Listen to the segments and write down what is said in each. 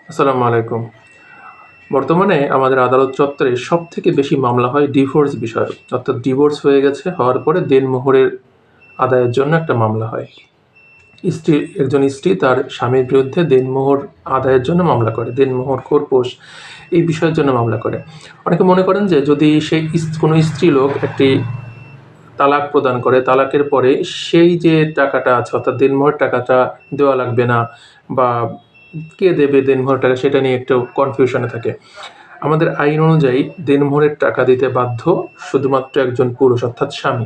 আসসালামু আলাইকুম। বর্তমানে আমাদের আদালত চত্বরে সবথেকে বেশি মামলা হয় ডিভোর্স বিষয়ক। অর্থাৎ ডিভোর্স হয়ে গেছে, হওয়ার পরে দেনমোহরের আদায়ের জন্য একটা মামলা হয়। একজন স্ত্রী তার স্বামীর বিরুদ্ধে দেনমোহর আদায়ের জন্য মামলা করে। দেনমোহর, খোরপোশ এই বিষয়ের জন্য মামলা করে। অনেকে মনে করেন যে যদি সেই কোনো স্ত্রীলোক একটি তালাক প্রদান করে, তালাকের পরে সেই যে টাকাটা আছে অর্থাৎ দেনমোহরের টাকাটা দেওয়া লাগবে না, বা কে দেবে দেনমোহরের টাকা সেটা নিয়ে একটু কনফিউশনে থাকে। আমাদের আইন অনুযায়ী দেনমোহরের টাকা দিতে বাধ্য শুধুমাত্র একজন পুরুষ অর্থাৎ স্বামী।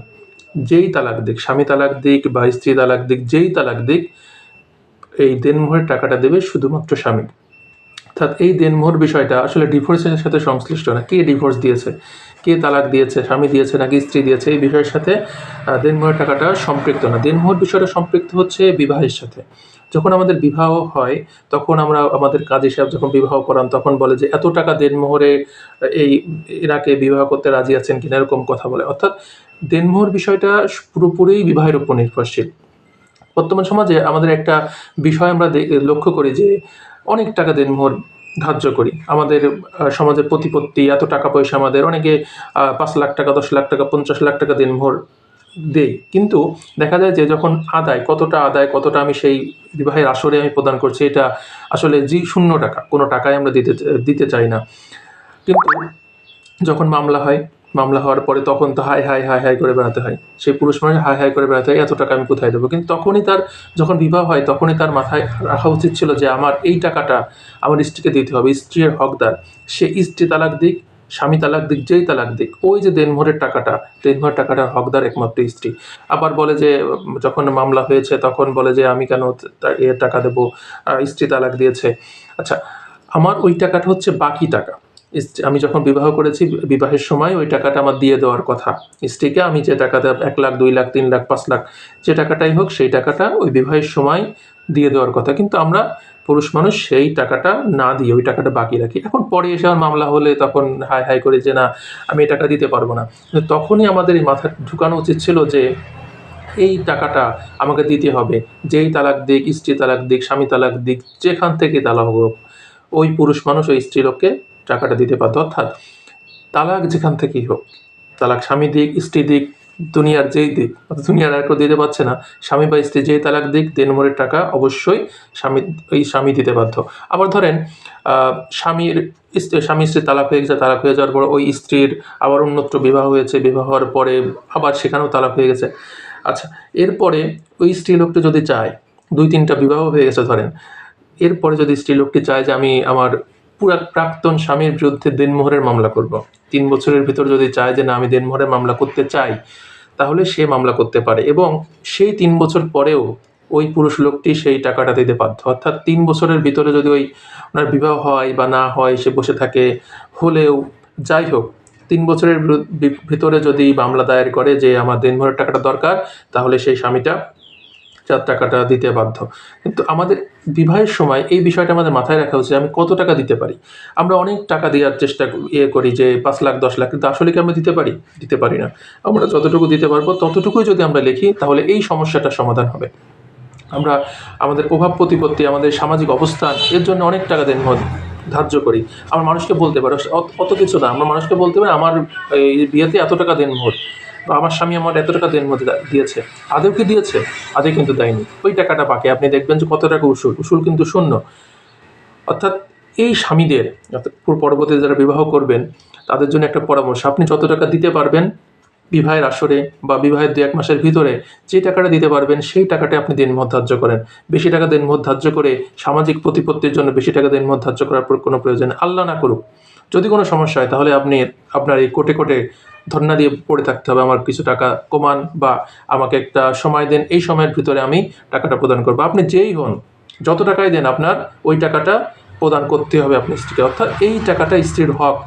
যেই তালাক দিক, স্বামী তালাক দিক বা স্ত্রী তালাক দিক, যেই তালাক দিক, এই দেনমোহরের টাকাটা দেবে শুধুমাত্র স্বামী। অর্থাৎ এই দেনমোহর বিষয়টা আসলে ডিভোর্সের সাথে সংশ্লিষ্ট না। কে ডিভোর্স দিয়েছে, কে তালাক দিয়েছে, স্বামী দিয়েছে নাকি স্ত্রী দিয়েছে, এই বিষয়ের সাথে দেনমোহরের টাকাটা সম্পৃক্ত না। দেনমোহর বিষয়টা সম্পৃক্ত হচ্ছে বিবাহের সাথে। যখন আমাদের বিবাহ হয় তখন আমরা আমাদের কাজী সাহেব যখন বিবাহ করান তখন বলে যে এত টাকা দেনমোহরে এই এনাকে বিবাহ করতে রাজি আছেন কিনা, এরকম কথা বলে। অর্থাৎ দেনমোহর বিষয়টা পুরোপুরি বিবাহের উপর নির্ভরশীল। বর্তমান সমাজে আমাদের একটা বিষয় আমরা লক্ষ্য করি যে অনেক টাকা দেনমোহর ধার্য করি। আমাদের সমাজের প্রতিপত্তি, এত টাকা পয়সা, আমাদের অনেকে ৫ লাখ টাকা, ১০ লাখ টাকা, ৫০ লাখ টাকা দেনমোহর দেই। কিন্তু দেখা যায় যে যখন আদায়, কতটা আমি সেই বিবাহের আসরে আমি প্রদান করছি, এটা আসলে শূন্য টাকা, কোনো টাকাই আমরা দিতে চাই না। কিন্তু যখন মামলা হওয়ার পরে তখন তো হাই হাই হাই হাই করে বেড়াতে হয়। সেই পুরুষ মানুষ হাই হাই করে বেড়াতে হয়, এত টাকা আমি কোথায় দেবো? কিন্তু তখনই তার যখন বিবাহ হয় তখনই তার মাথায় রাখা উচিত ছিল যে আমার এই টাকাটা আমার স্ত্রীকে দিতে হবে। স্ত্রীর হকদার। সে স্ত্রী তালাক দিক, স্বামী তালাক দিক, যেই তালাক দিক, ওই যে দেনমোহরের টাকাটার হকদার একমাত্র স্ত্রী। আবার বলে যে যখন মামলা হয়েছে তখন বলে যে আমি কেন এর টাকা দেবো, স্ত্রী তালাক দিয়েছে। আচ্ছা, আমার ওই টাকাটা হচ্ছে বাকি টাকা। আমি যখন বিবাহ করেছি, বিবাহের সময় ওই টাকাটা আমার দিয়ে দেওয়ার কথা স্ত্রীকে। আমি যে টাকাটা ১ লাখ, ২ লাখ, ৩ লাখ, ৫ লাখ যে টাকাটাই হোক, সেই টাকাটা ওই বিবাহের সময় দিয়ে দেওয়ার কথা। কিন্তু আমরা পুরুষ মানুষ সেই টাকাটা না দিয়ে ওই টাকাটা বাকি রাখি। এখন পরে এসে আমার মামলা হলে তখন হাই হাই করে যে না, আমি এই টাকা দিতে পারবো না। কিন্তু তখনই আমাদের এই মাথায় ঢুকানো উচিত ছিল যে এই টাকাটা আমাকে দিতে হবে। যেই তালাক দিক, স্ত্রী তালাক দিক, স্বামী তালাক দিক, যেখান থেকে তালাক হোক, ওই পুরুষ মানুষ ওই স্ত্রীলোককে টাকাটা দিতে বাধ্য। অর্থাৎ তালাক যেখান থেকেই হোক, তালাক স্বামী দিক, স্ত্রী দিক, দুনিয়ার যেই দিক, দুনিয়ার আর কেউ দিতে পারছে না, স্বামী বা স্ত্রী যেই তালাক দিক, দেনমোহরের টাকা অবশ্যই স্বামী দিতে বাধ্য। আবার ধরেন স্বামী স্ত্রীর তালাক হয়ে গেছে, তালাক হয়ে যাওয়ার পর ওই স্ত্রীর আবার অন্যত্র বিবাহ হয়েছে, বিবাহ হওয়ার পরে আবার সেখানেও তালাক হয়ে গেছে। আচ্ছা, এরপরে ওই স্ত্রীলোকটি যদি চায়, ২-৩টা বিবাহ হয়ে গেছে ধরেন, এরপরে যদি স্ত্রীলোকটি চায় যে আমি আমার প্রাক্তন স্বামীর বিরুদ্ধে দেনমোহরের মামলা করব, ৩ বছরের ভিতর যদি চায় যে না আমি দেনমোহরের মামলা করতে চাই, তাহলে সে মামলা করতে পারে। এবং সেই ৩ বছর পরেও ওই পুরুষ লোকটি সেই টাকাটা দিতে বাধ্য। অর্থাৎ ৩ বছরের ভিতরে যদি ওনার বিবাহ হয় বা না হয়, সে বসে থাকে, হলেও যাই হোক, ৩ বছরের ভিতরে যদি মামলা দায়ের করে যে আমার দেনমোহরের টাকাটা দরকার, তাহলে সেই স্বামীটা যার টাকাটা দিতে বাধ্য। কিন্তু আমাদের বিবাহের সময় এই বিষয়টা আমাদের মাথায় রাখা উচিত, আমি কত টাকা দিতে পারি। আমরা অনেক টাকা দেওয়ার চেষ্টা করি যে ৫ লাখ, ১০ লাখ, কিন্তু আসলে কি আমরা দিতে পারি না। আমরা যতটুকু দিতে পারবো ততটুকুই যদি আমরা লিখি, তাহলে এই সমস্যাটার সমাধান হবে। আমরা আমাদের প্রভাব প্রতিপত্তি, আমাদের সামাজিক অবস্থান, এর জন্য অনেক টাকা দেনমোহর ধার্য করি। আমরা মানুষকে বলতে পারি, অত কিছু না, আমরা মানুষকে বলতে পারি আমার এই বিয়েতে এত টাকা দেনমোহর, বা আমার স্বামী আমার এত টাকা দেনমোহর দিয়েছে। আদৌ কি দিয়েছে? আদৌ কিন্তু দেয়নি। ওই টাকাটা বাকি। আপনি দেখবেন যে কত টাকা উসুল কিন্তু শূন্য। অর্থাৎ এই স্বামীদের, অর্থাৎ পরবর্তীতে যারা বিবাহ করবেন তাদের জন্য একটা পরামর্শ, আপনি যত টাকা দিতে পারবেন বিবাহের আসরে বা বিবাহের ২-১ মাসের ভিতরে, যে টাকাটা দিতে পারবেন সেই টাকাটা আপনি দেনমোহর ধার্য করেন। বেশি টাকা দেনমোহর ধার্য করে সামাজিক প্রতিপত্তির জন্য বেশি টাকা দেনমোহর ধার্য করার কোনো প্রয়োজন নেই। আল্লাহ না করুক, যদি কোনো সমস্যা হয় তাহলে আপনার এই কোর্টে ধর্ণা দিয়ে পড়ে থাকতে হবে, আমার কিছু টাকা কমান বা আমাকে একটা সময় দেন, এই সময়ের ভিতরে আমি টাকাটা প্রদান করবো। আপনি যেই হন, যত টাকাই দেন, আপনার ওই টাকাটা প্রদান করতে হবে আপনার স্ত্রীকে। অর্থাৎ এই টাকাটা স্ত্রীর হক।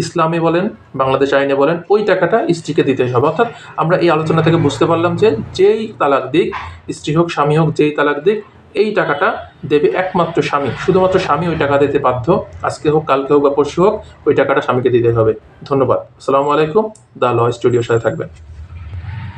ইসলামে বলেন, বাংলাদেশ আইনে বলেন, ওই টাকাটা স্ত্রীকে দিতেই হবে। অর্থাৎ আমরা এই আলোচনা থেকে বুঝতে পারলাম যে যেই তালাক দিক, স্ত্রী হোক স্বামী হোক, যেই তালাক দিক, এই টাকাটা দেবে একমাত্র স্বামী। শুধুমাত্র স্বামী ওই টাকা দিতে বাধ্য। আজকে হোক, কালকে হোক বা পরশু হোক, ওই টাকাটা স্বামীকে দিতে হবে। ধন্যবাদ। আসসালামু আলাইকুম। দ্য ল স্টুডিওর সাথে থাকবেন।